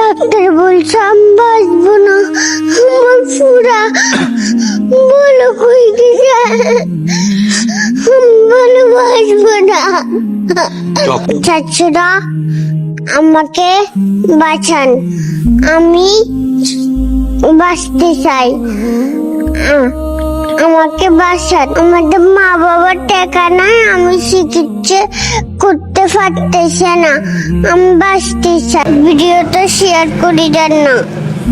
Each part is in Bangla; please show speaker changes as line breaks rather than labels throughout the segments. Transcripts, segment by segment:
ডাক্তার বলছে আমি বাঁচবো না, আমার পুরা বলো কই গেছে, বলো বাঁচবো না। চাচুরা আমাকে বাঁচান, আমি বাঁচতে চাই, আমাকে বাঁচান। আমাদের মা বাবার টাকা নাই, আমি চিকিৎসা করতে পারতেছি না, আমি বাঁচতে চাই। ভিডিওটা শেয়ার করে দেন না,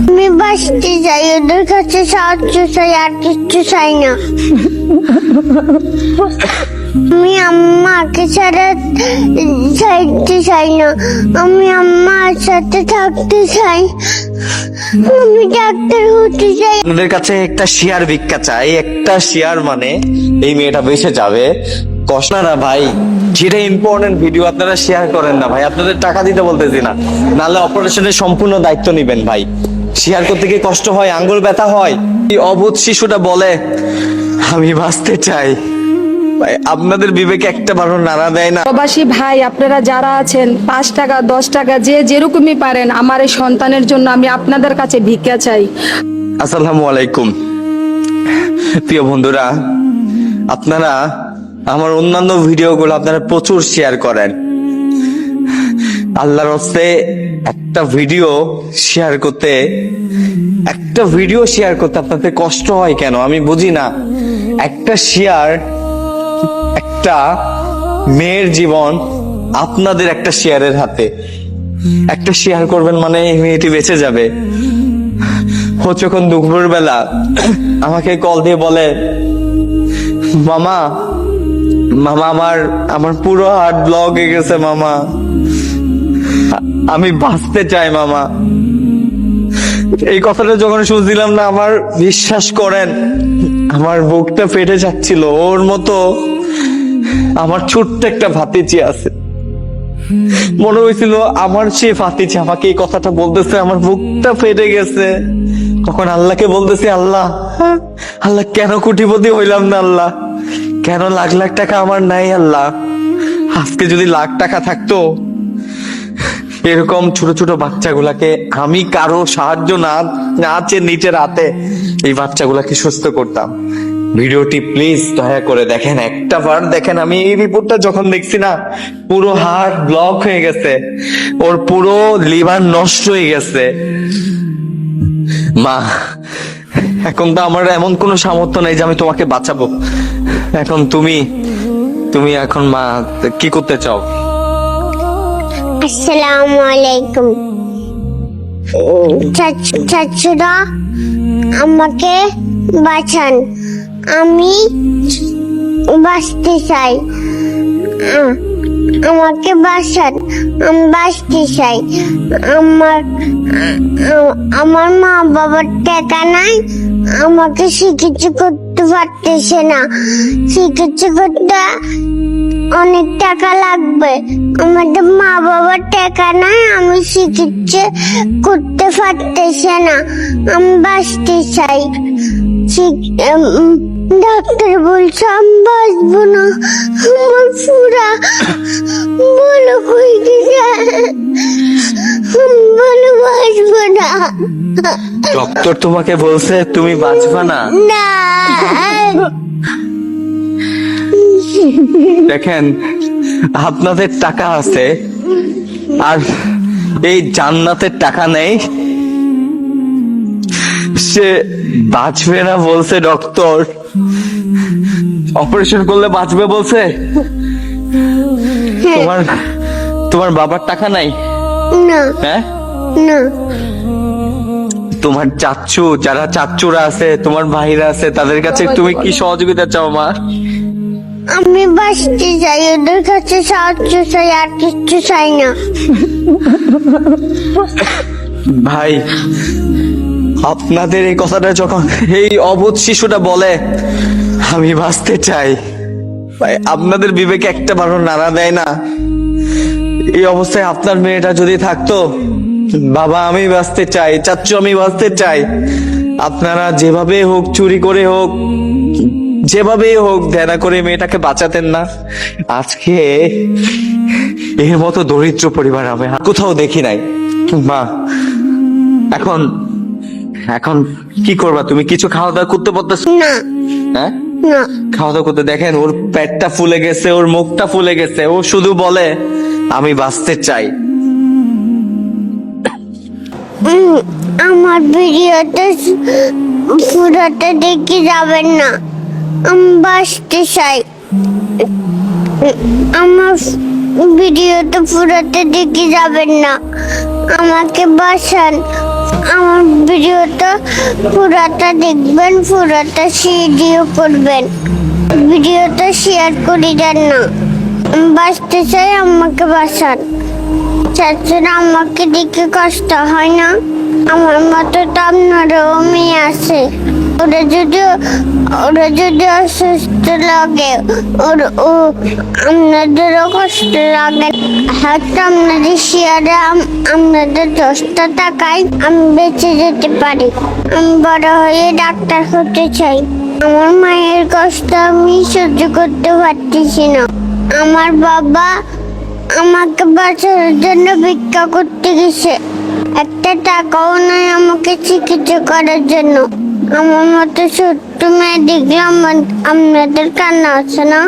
আমি বাঁচতে চাই, ওদের কাছে সাহায্য চাই, আর কিছু চাই না। আমি আম্মাকে ছাড়া চাইতে চাই না, আমি আম্মার সাথে থাকতে চাই, আমি ডাক্তার হতে চাই।
আপনাদের কাছে একটা শেয়ার ভিক্ষা চাই, একটা শেয়ার মানে এই মেয়েটা বেঁচে যাবে। কষ্ট না ভাই, যেটা ইম্পর্টেন্ট ভিডিও আপনারা শেয়ার করেন না ভাই, আপনাদের টাকা দিতে বলতেছি না, নাহলে অপারেশনের সম্পূর্ণ দায়িত্ব নিবেন ভাই। শেয়ার করতে গিয়ে কষ্ট হয়, আঙ্গুল ব্যথা হয়। এই অবুধ শিশুটা বলে আমি বাঁচতে চাই ভাই, আপনাদের বিবেকে একটা বারো নাড়া দেয় না?
প্রবাসী ভাই আপনারা যারা আছেন, 5 টাকা 10 টাকা যে যেরকমই পারেন, আমার এই সন্তানের জন্য আমি আপনাদের কাছে ভিক্ষা চাই।
আসসালামু আলাইকুম প্রিয় বন্ধুরা, আপনারা আমার অন্যান্য ভিডিওগুলো আপনারা প্রচুর শেয়ার করেন। আল্লাহর হস্তে একটা ভিডিও শেয়ার করতে আপনাদের কষ্ট হয় কেন আমি বুঝি না। একটা শেয়ার, একটা মেয়ের জীবন আপনাদের একটা শেয়ারের হাতে। একটা শেয়ার করবেন মানে এই মেয়েটি বেঁচে যাবে। ও যখন দুপুর বেলা আমাকে কল দিয়ে বলে মামা আমার পুরো হার্ট ব্লক হয়ে গেছে মামা, আমি বাঁচতে চাই মামা। এই কথাটা যখন শুনছিলাম না, আমার বিশ্বাস করেন আমার বুকটা ফেটে যাচ্ছিল। ওর মতো আমার ছোট্ট একটা ভাতিজি আছে, মনে হয়েছিল আমার সে ভাতিজি আমাকে এই কথাটা বলতেছে, আমার বুকটা ফেটে গেছে। তখন আল্লাহকে বলতেছি, আল্লাহ কেন কোটিপতি হইলাম না, আল্লাহ কেন লাখ লাখ টাকা আমার নাই, আল্লাহ আজকে যদি লাখ টাকা থাকতো, এরকম ছোট ছোট বাচ্চাগুলাকে আমি কারো সাহায্য না চেয়ে নিচের হাতে এই বাচ্চাগুলাকে সুস্থ করতাম। ভিডিওটি প্লিজ দয়া করে দেখেন, একটা বার দেখেন। আমি এই রিপোর্টটা যখন দেখছি না, পুরো হার্ট ব্লক হয়ে গেছে, ওর পুরো লিভার নষ্ট হয়ে গেছে। মা, এখন তো আমার এমন কোনো সামর্থ্য নেই যে আমি তোমাকে বাঁচাবো। এখন তুমি এখন মা কি করতে চাও?
আসসালামু আলাইকুম। চাচুরা আমাকে বাঁচান, আমি বাঁচতে চাই, আমাকে বাঁচান, আমি বাঁচতে চাই। আমার মা বাবার টাকা নাই, আমাকে চিকিৎসা করতে পারতেছে না, চিকিৎসা করতে অনেক টাকা লাগবে। আমাদের মা বাবার টাকা নাই, আমি চিকিৎসা করতে পারতেছে না, আমি বাঁচতে চাই। ডাক্তার বলছে আমি বাঁচবো না, আমার পুরা বলো কই গেছে, বলো বাঁচবো না।
ডক্টর তোমাকে বলছে তুমি বাঁচবা না?
না।
দেখেন, আপনাদের টাকা আছে আর এই জান্নাতের টাকা নেই। সে বাঁচবে না বলছে ডক্টর, অপারেশন করলে বাঁচবে বলছে। তোমার বাবার টাকা নাই?
না।
হ্যাঁ
না।
তোমার যারা চাচ্চুরা আছে, তোমার ভাইরা আছে, তাদের কাছে তুমি কি সহযোগিতা চাও মা?
আমি বাঁচতে চাই, ওদের কাছে সাহায্য চাই, আর কিছু চাই না।
ভাই, আপনাদের এই কথাটা যখন এই অবুধ শিশুটা বলে আমি বাঁচতে চাই ভাই, আপনাদের বিবেকে একটা বারো নাড়া দেয় না? এই অবস্থায় আপনার মেয়েটা যদি থাকতো, বাবা আমি বাঁচতে চাই, চাচ্চু আমি বাঁচতে চাই, আপনারা যেভাবে হোক, চুরি করে হোক, যেভাবে হোক দেনা করে মেয়েটাকে বাঁচাতেন না? আজকে এর মতো দরিদ্র পরিবার আমি কোথাও দেখি নাই। মা, এখন এখন কি করবা তুমি? কিছু খাওয়া দাওয়া করতে পারতেছ
না
হ্যাঁ?
না
খাওয়া দাওয়া করতে দেখেন ওর পেটটা ফুলে গেছে, ওর মুখটা ফুলে গেছে, ও শুধু বলে আমি বাঁচতে চাই।
আমার ভিডিওতে পুরোটা দেখে যাবেন না, আমি বাঁচতে চাই। আমার ভিডিওতে পুরোটা দেখে যাবেন না, আমাকে বাঁচান। আমার ভিডিওটা পুরোটা দেখবেন, পুরোটা শেয়ার করবেন, ভিডিওটা শেয়ার করে দেন না। আমি বাঁচতে চাই, আমাকে বাঁচান। চাচারা আমাকে দেখে কষ্ট হয় না? আমার মতো তো আপনারও মেয়ে আছে, ওরা যদি অসুস্থ লাগে ও আপনাদেরও কষ্ট লাগে। হয়তো আপনাদের শেয়ারে আপনাদের 10টা টাকায় আমি বেঁচে যেতে পারি। আমি বড় হয়ে ডাক্তার হতে চাই। আমার মায়ের কষ্ট আমি সহ্য করতে পারতেছি না। আমার বাবা আমাকে বাঁচানোর জন্য ভিক্ষা করতে গেছে, একটা টাকাও নয় আমাকে চিকিৎসা করার জন্য। আমার মতো ছোট্ট মেয়ে দেখলাম, আপনাদের কান্না আছে না?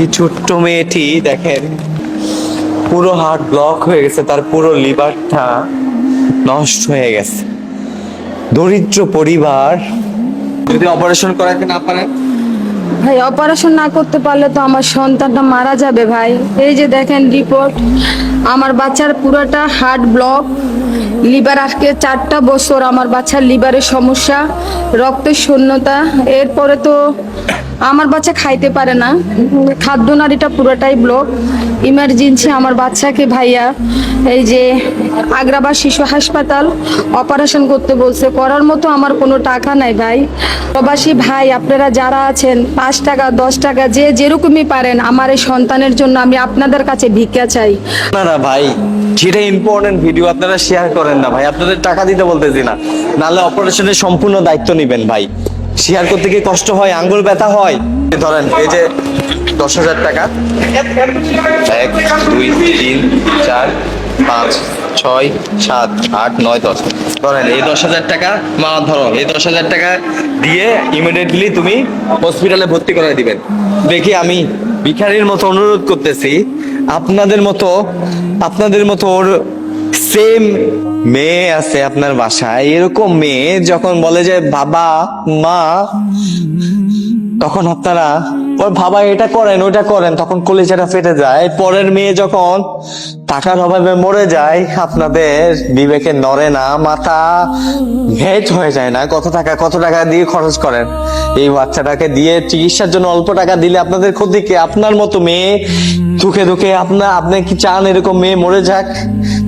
এই ছোট্ট মেয়েটি দেখেন পুরো হার্ট ব্লক হয়ে গেছে, তার পুরো লিভারটা নষ্ট হয়ে গেছে। দরিদ্র পরিবার, যদি অপারেশন করাতে না পারেন?
ভাই অপারেশন না করতে পারলে তো আমার সন্তানটা মারা যাবে ভাই। এই যে দেখেন রিপোর্ট, আমার বাচ্চার পুরোটা হার্ট ব্লক, লিভার আজকে 4টা বছর আমার বাচ্চার লিভারের সমস্যা, রক্তের শূন্যতা। এরপরে তো আমার বাচ্চা খাইতে পারে না, খাদ্য নালীটা পুরোটাই ব্লক। ইমার্জেন্সি আমার বাচ্চাকে ভাইয়া এই যে আগ্রাবাদ শিশু হাসপাতাল অপারেশন করতে বলছে, করার মতো আমার কোনো টাকা নাই ভাই। প্রবাসী ভাই আপনারা যারা আছেন, 5 টাকা 10 টাকা যে যেরকমই পারেন আমার এই সন্তানের জন্য আমি আপনাদের কাছে ভিক্ষা চাই।
আপনারা ভাই যেটা ইম্পর্টেন্ট ভিডিও আপনারা শেয়ার করেন না ভাই, আপনাদের টাকা দিতে বলতেছি না, নাহলে অপারেশনের সম্পূর্ণ দায়িত্ব নিবেন ভাই। শেয়ার করতে কি কষ্ট হয়, আঙ্গুল ব্যথা হয়? ধরেন এই যে 10,000 টাকা, 1 2 3 4 5 6 7 8 9 10, ধরেন এই 10,000 টাকা মা, ধরো এই 10,000 টাকা দিয়ে ইমিডিয়েটলি তুমি হসপিটালে ভর্তি করে দিবেন। দেখি আমি ভিখারির মতো অনুরোধ করতেছি, আপনাদের মতো ওর সেম মেয়ে আছে আপনার বাসায়, এরকম মেয়ে যখন বলে যে বাবা মা, তখন আপনারা ওর বাবা এটা করেন ওটা করেন, তখন কলিজাটা ফেটে যায়। পরের মেয়ে যখন টাকার অভাবে মরে যায়, আপনাদের বিবেকে নড়ে না, মাথা ভেট হয়ে যায় না? কত টাকা দিয়ে খরচ করেন এই বাচ্চাটাকে দিয়ে চিকিৎসার জন্য। অল্প টাকা দিলে আপনাদের ক্ষতি কি? আপনার মতো মেয়ে দুঃখে দুঃখে আপনি কি চান এরকম মেয়ে মরে যাক?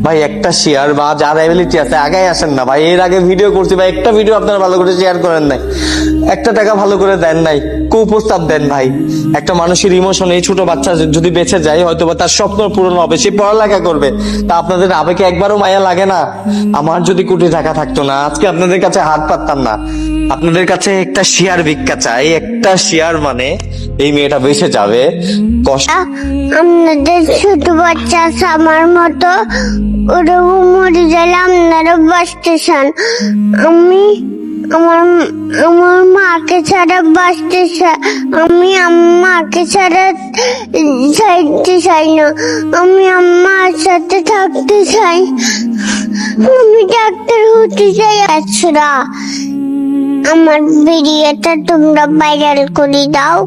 ভাই একটা শেয়ার বা যার অ্যাবিলিটি আছে আগে আসেন না ভাই। এর আগে ভিডিও করছি ভাই, একটা ভিডিও আপনারা ভালো করে শেয়ার করেন নাই, একটা টাকা ভালো করে দেন নাই, কুপ্রস্তাব দেন ভাই। একটা মানুষের ইমোশন, এই ছোট বাচ্চা যদি বেঁচে যায় হয়তো বা তার স্বপ্ন পূরণ হবে, সে পড়ালেখা করবে, তা আপনাদের আবেগে একবারও মায়া লাগে না? আমার যদি কোটি টাকা থাকতো না আজকে আপনাদের কাছে হাত পাততাম না। আপনাদের কাছে একটা শেয়ার ভিক্ষা চাই, একটা শেয়ার মানে এই মেয়েটা বেঁচে যাবে। কষ্ট
আপনাদের ছোট বাচ্চা আছে আমার মতো, ওরকম মরে গেলে আপনারা বাঁচতে চান। আমি আমার মাকে ছাড়া বাঁচতে চাই, আমি মাকে ছাড়া চাইতে চাই না, আমি আমার সাথে থাকতে চাই, আমি ডাক্তার হতে চাই। আচ্ছা আমার ভিডিওটা তোমরা ভাইরাল করে দাও।